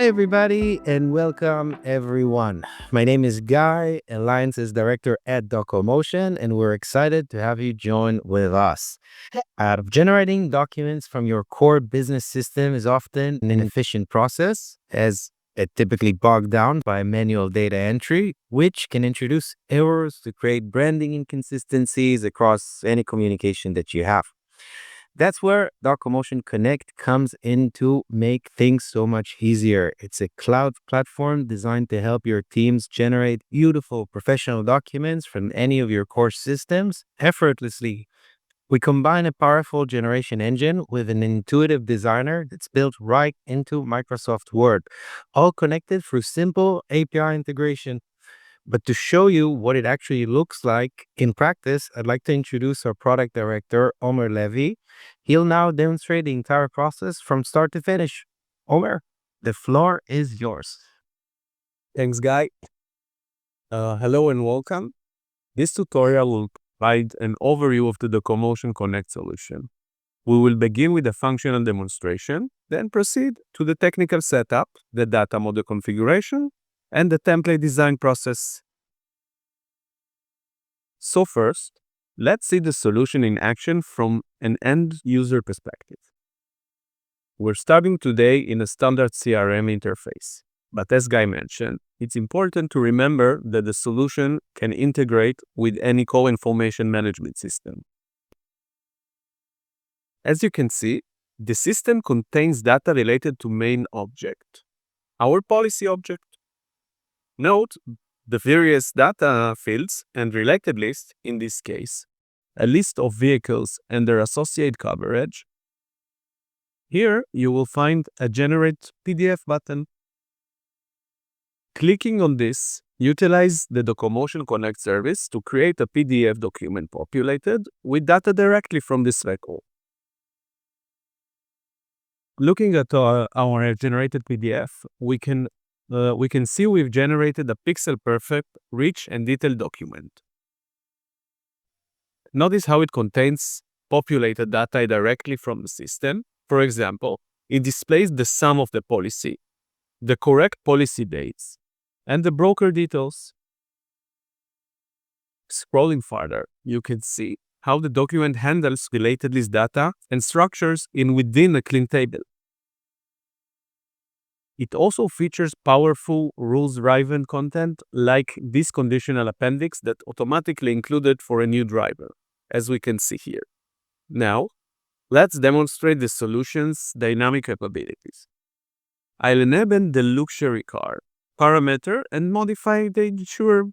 Hi, everybody, and welcome, everyone. My name is Guy, Alliances Director at Docomotion, and we're excited to have you join with us. Generating documents from your core business system is often an inefficient process, as it typically bogged down by manual data entry, which can introduce errors to create branding inconsistencies across any communication that you have. That's where Docomotion Connect comes in to make things so much easier. It's a cloud platform designed to help your teams generate beautiful professional documents from any of your core systems effortlessly. We combine a powerful generation engine with an intuitive designer that's built right into Microsoft Word, all connected through simple API integration. But to show you what it actually looks like in practice, I'd like to introduce our product director, Omer Levy. He'll now demonstrate the entire process from start to finish. Omer, the floor is yours. Thanks, Guy. Hello and welcome. This tutorial will provide an overview of the Docomotion Connect solution. We will begin with a functional demonstration, then proceed to the technical setup, the data model configuration, and the template design process. So first, let's see the solution in action from an end-user perspective. We're starting today in a standard CRM interface. But as Guy mentioned, it's important to remember that the solution can integrate with any core information management system. As you can see, the system contains data related to main object, our policy object. Note the various data fields and related lists, in this case, a list of vehicles and their associated coverage. Here you will find a Generate PDF button. Clicking on this, utilize the Docomotion Connect service to create a PDF document populated with data directly from this record. Looking at our generated PDF, we can see we've generated a pixel-perfect, rich, and detailed document. Notice how it contains populated data directly from the system. For example, it displays the sum of the policy, the correct policy dates, and the broker details. Scrolling further, you can see how the document handles related list data and structures within a clean table. It also features powerful rules-driven content like this conditional appendix that automatically included for a new driver, as we can see here. Now, let's demonstrate the solution's dynamic capabilities. I'll enable the luxury car parameter and modify the insurer.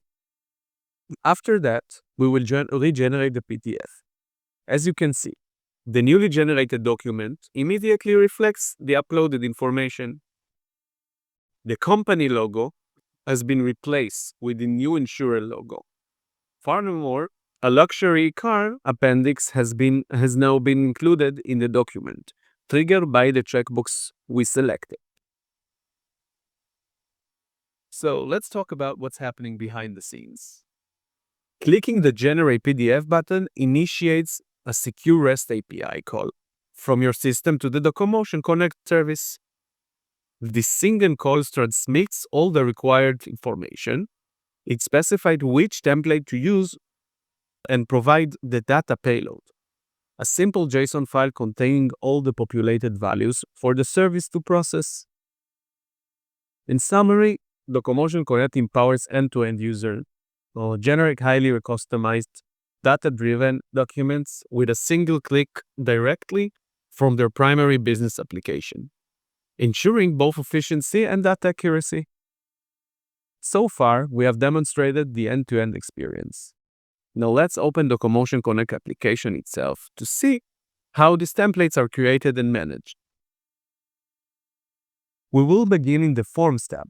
After that, we will regenerate the PDF. As you can see, the newly generated document immediately reflects the uploaded information. The company logo has been replaced with the new insurer logo. Furthermore, a luxury car appendix has now been included in the document, triggered by the checkbox we selected. So let's talk about what's happening behind the scenes. Clicking the Generate PDF button initiates a secure REST API call from your system to the Docomotion Connect service. This single call transmits all the required information. It specifies which template to use and provide the data payload, a simple JSON file containing all the populated values for the service to process. In summary, Docomotion Connect empowers end-to-end users to generate highly customized, data-driven documents with a single click directly from their primary business application, ensuring both efficiency and data accuracy. So far, we have demonstrated the end-to-end experience. Now let's open the Docomotion Connect application itself to see how these templates are created and managed. We will begin in the Forms tab.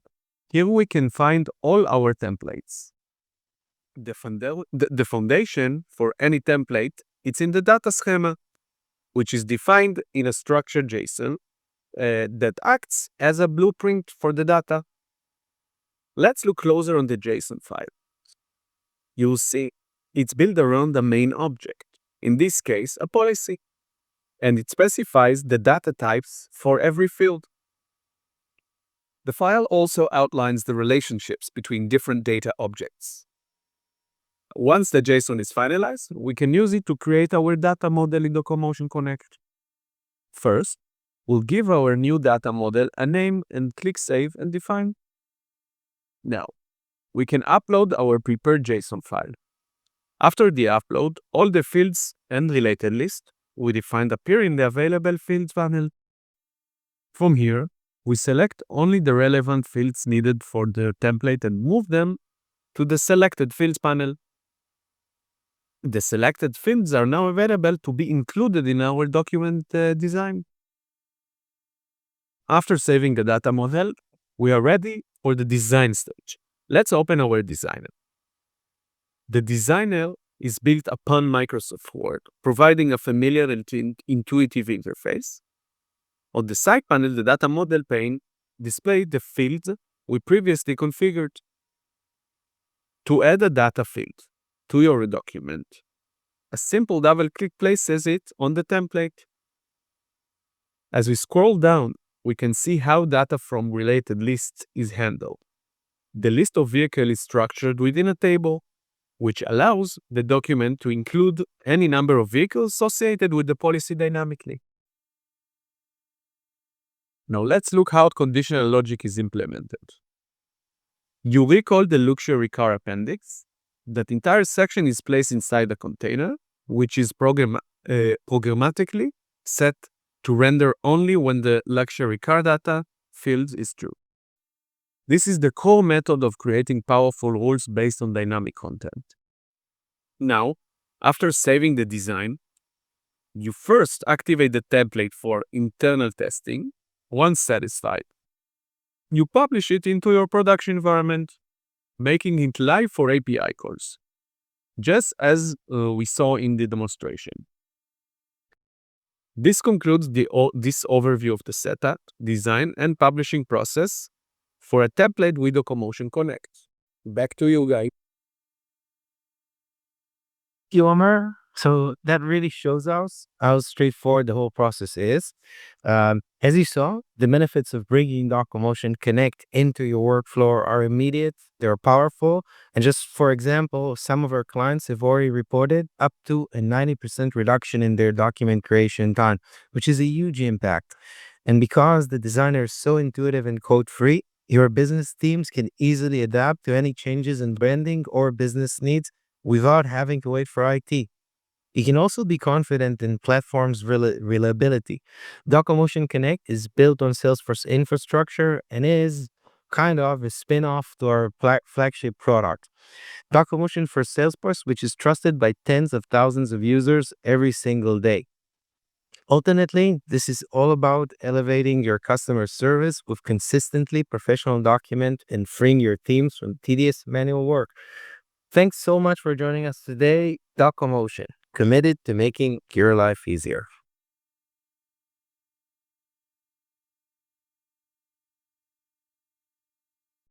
Here we can find all our templates. The foundation for any template is in the data schema, which is defined in a structured JSON that acts as a blueprint for the data. Let's look closer on the JSON file. You'll see it's built around the main object, in this case, a policy, and it specifies the data types for every field. The file also outlines the relationships between different data objects. Once the JSON is finalized, we can use it to create our data model in Docomotion Connect. First, we'll give our new data model a name and click Save and Define. Now, we can upload our prepared JSON file. After the upload, all the fields and related list we defined appear in the Available Fields panel. From here, we select only the relevant fields needed for the template and move them to the Selected Fields panel. The selected fields are now available to be included in our document design. After saving the data model, we are ready for the design stage. Let's open our designer. The designer is built upon Microsoft Word, providing a familiar and intuitive interface. On the side panel, the data model pane displays the fields we previously configured. To add a data field to your document, a simple double-click places it on the template. As we scroll down, we can see how data from related lists is handled. The list of vehicles is structured within a table, which allows the document to include any number of vehicles associated with the policy dynamically. Now let's look how conditional logic is implemented. You recall the luxury car appendix. That entire section is placed inside a container, which is programmatically set to render only when the luxury car data field is true. This is the core method of creating powerful rules based on dynamic content. Now, after saving the design, you first activate the template for internal testing. Once satisfied, you publish it into your production environment, making it live for API calls, just as we saw in the demonstration. This concludes this overview of the setup, design, and publishing process for a template with Docomotion Connect. Back to you, guys. Omer. So that really shows us how straightforward the whole process is. As you saw, the benefits of bringing Docomotion Connect into your workflow are immediate, they're powerful, and just for example, some of our clients have already reported up to a 90% reduction in their document creation time, which is a huge impact. And because the designer is so intuitive and code-free, your business teams can easily adapt to any changes in branding or business needs without having to wait for IT. You can also be confident in platform's reliability. Docomotion Connect is built on Salesforce infrastructure and is kind of a spin-off to our flagship product. Docomotion for Salesforce, which is trusted by tens of thousands of users every single day. Ultimately, this is all about elevating your customer service with consistently professional document and freeing your teams from tedious manual work. Thanks so much for joining us today. Docomotion, committed to making your life easier.